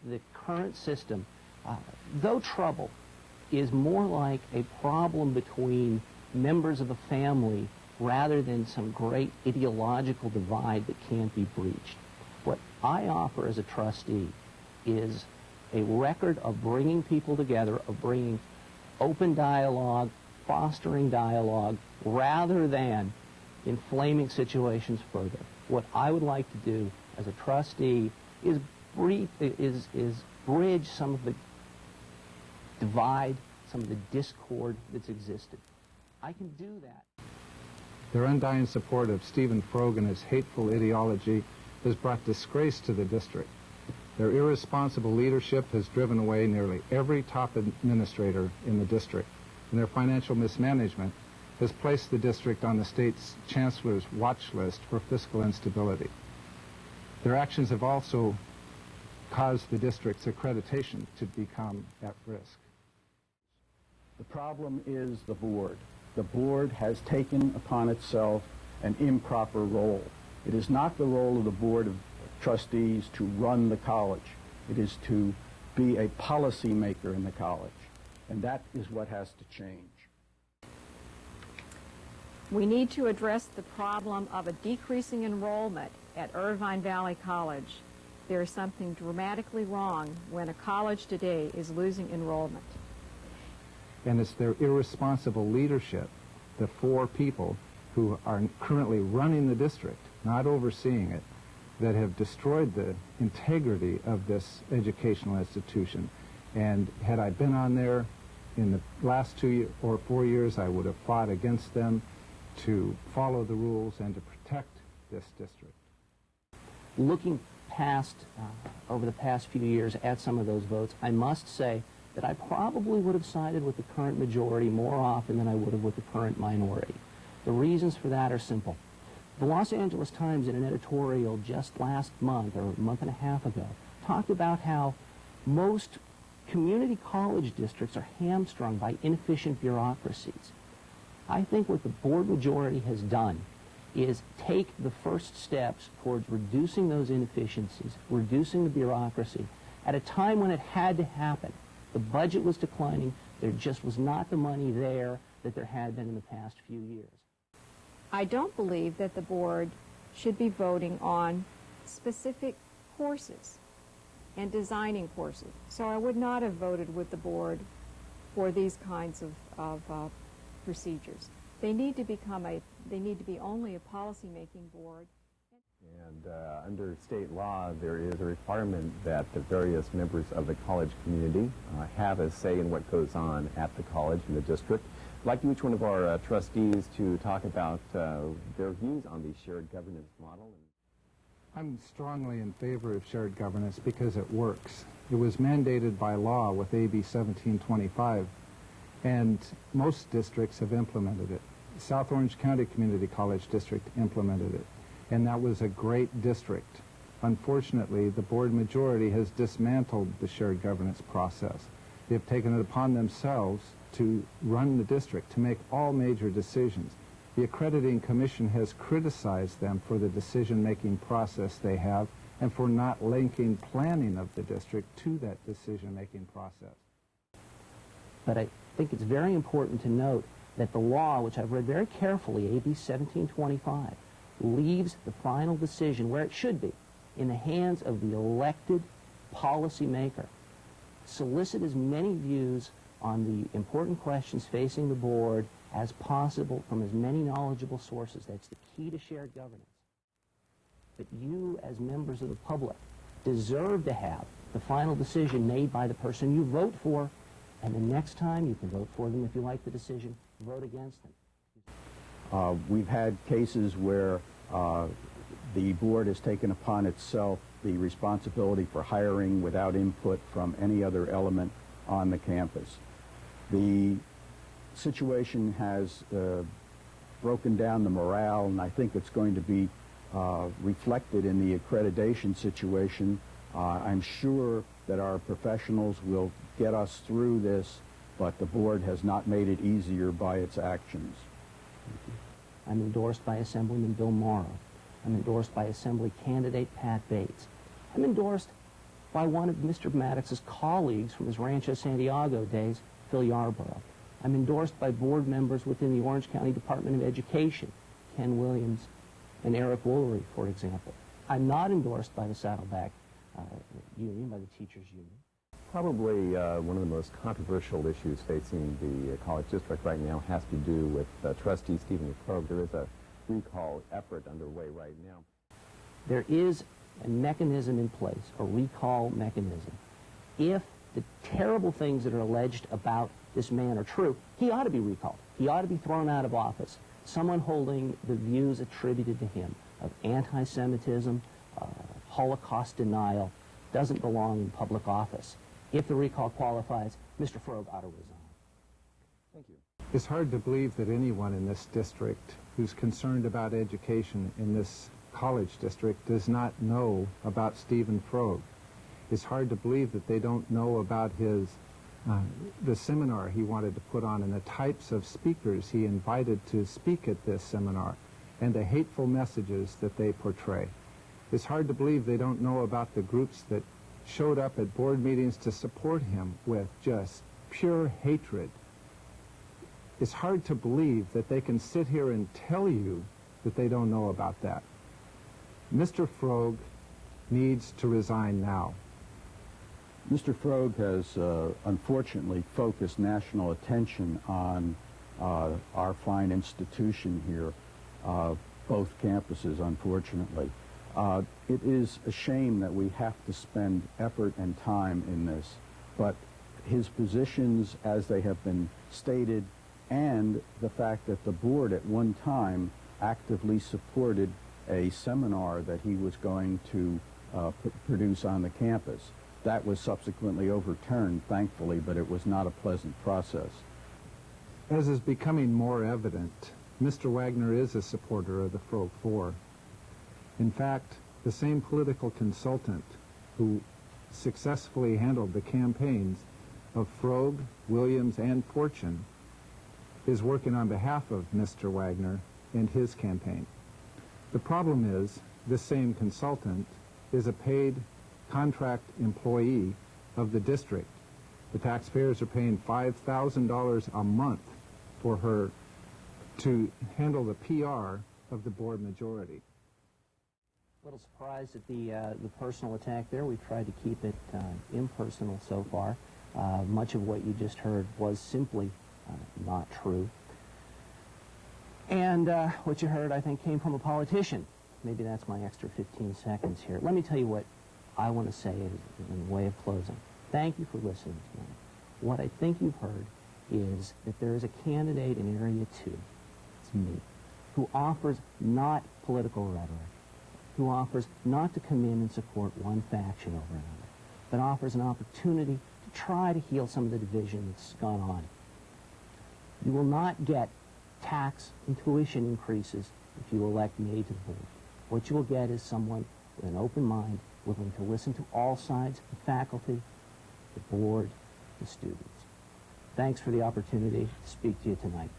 the current system, though trouble, is more like a problem between members of a family rather than some great ideological divide that can't be breached. What I offer as a trustee is a record of bringing people together, of bringing open dialogue, fostering dialogue, rather than inflaming situations further. What I would like to do as a trustee is bridge some of the divide, some of the discord that's existed. I can do that. Their undying support of Stephen Frog and his hateful ideology has brought disgrace to the district. Their irresponsible leadership has driven away nearly every top administrator in the district, and their financial mismanagement has placed the district on the state's chancellor's watch list for fiscal instability. Their actions have also caused the district's accreditation to become at risk. The problem is the board. The board has taken upon itself an improper role. It is not the role of the Board of Trustees to run the college. It is to be a policy maker in the college, and that is what has to change. We need to address the problem of a decreasing enrollment at Irvine Valley College. There is something dramatically wrong when a college today is losing enrollment. And it's their irresponsible leadership, the four people who are currently running the district, not overseeing it, that have destroyed the integrity of this educational institution. And had I been on there in the last 2 or 4 years, I would have fought against them to follow the rules and to protect this district. Looking past, over the past few years at some of those votes, I must say that I probably would have sided with the current majority more often than I would have with the current minority. The reasons for that are simple. The Los Angeles Times, in an editorial just last month, or a month and a half ago, talked about how most community college districts are hamstrung by inefficient bureaucracies. I think what the board majority has done is take the first steps towards reducing those inefficiencies, reducing the bureaucracy, at a time when it had to happen. The budget was declining. There just was not the money there that there had been in the past few years. I don't believe that the board should be voting on specific courses and designing courses. So I would not have voted with the board for these kinds of procedures. They need to be only a policy-making board. And under state law, there is a requirement that the various members of the college community have a say in what goes on at the college and the district. I'd like each one of our trustees to talk about their views on the shared governance model. I'm strongly in favor of shared governance because it works. It was mandated by law with AB 1725, and most districts have implemented it. South Orange County Community College District implemented it, and that was a great district. Unfortunately, the board majority has dismantled the shared governance process. They've taken it upon themselves to run the district, to make all major decisions. The Accrediting Commission has criticized them for the decision-making process they have and for not linking planning of the district to that decision-making process. But I think it's very important to note that the law, which I've read very carefully, AB 1725, leaves the final decision where it should be, in the hands of the elected policymaker. Solicit as many views on the important questions facing the board as possible from as many knowledgeable sources. That's the key to shared governance. But you, as members of the public, deserve to have the final decision made by the person you vote for, and the next time you can vote for them if you like the decision, vote against them. We've had cases where the board has taken upon itself the responsibility for hiring without input from any other element on the campus. The situation has broken down the morale, and I think it's going to be reflected in the accreditation situation. I'm sure that our professionals will get us through this, but the board has not made it easier by its actions. I'm endorsed by Assemblyman Bill Morrow. I'm endorsed by Assembly candidate Pat Bates. I'm endorsed by one of Mr. Maddox's colleagues from his Rancho Santiago days, Phil Yarborough. I'm endorsed by board members within the Orange County Department of Education, Ken Williams and Eric Woolery, for example. I'm not endorsed by the Saddleback Union, by the Teachers Union. Probably one of the most controversial issues facing the college district right now has to do with Trustee Stephen Krogh. There is a recall effort underway right now. There is a mechanism in place, a recall mechanism. If the terrible things that are alleged about this man are true, he ought to be recalled. He ought to be thrown out of office. Someone holding the views attributed to him of anti-Semitism, Holocaust denial, doesn't belong in public office. If the recall qualifies, Mr. Krogh ought to resign. Thank you. It's hard to believe that anyone in this district who's concerned about education in this college district does not know about Stephen Krogh. It's hard to believe that they don't know about his the seminar he wanted to put on and the types of speakers he invited to speak at this seminar and the hateful messages that they portray. It's hard to believe they don't know about the groups that showed up at board meetings to support him with just pure hatred. It's hard to believe that they can sit here and tell you that they don't know about that. Mr. Krogh needs to resign now. Mr. Krogh has unfortunately focused national attention on our fine institution here, both campuses, unfortunately. It is a shame that we have to spend effort and time in this, but his positions as they have been stated and the fact that the board at one time actively supported a seminar that he was going to produce on the campus. That was subsequently overturned, thankfully, but it was not a pleasant process. As is becoming more evident, Mr. Wagner is a supporter of the Krogh Four. In fact, the same political consultant who successfully handled the campaigns of Krogh, Williams, and Fortune is working on behalf of Mr. Wagner and his campaign. The problem is, this same consultant is a paid contract employee of the district. The taxpayers are paying $5,000 a month for her to handle the PR of the board majority. A little surprised at the personal attack there. We've tried to keep it impersonal so far. Much of what you just heard was simply not true. And what you heard, I think, came from a politician. Maybe that's my extra 15 seconds here. Let me tell you what I want to say in way of closing. Thank you for listening tonight. What I think you've heard is that there is a candidate in Area 2, it's me, who offers not political rhetoric, who offers not to come in and support one faction over another, but offers an opportunity to try to heal some of the division that's gone on. You will not get tax and tuition increases if you elect me to the board. What you will get is someone with an open mind, willing to listen to all sides, the faculty, the board, the students. Thanks for the opportunity to speak to you tonight.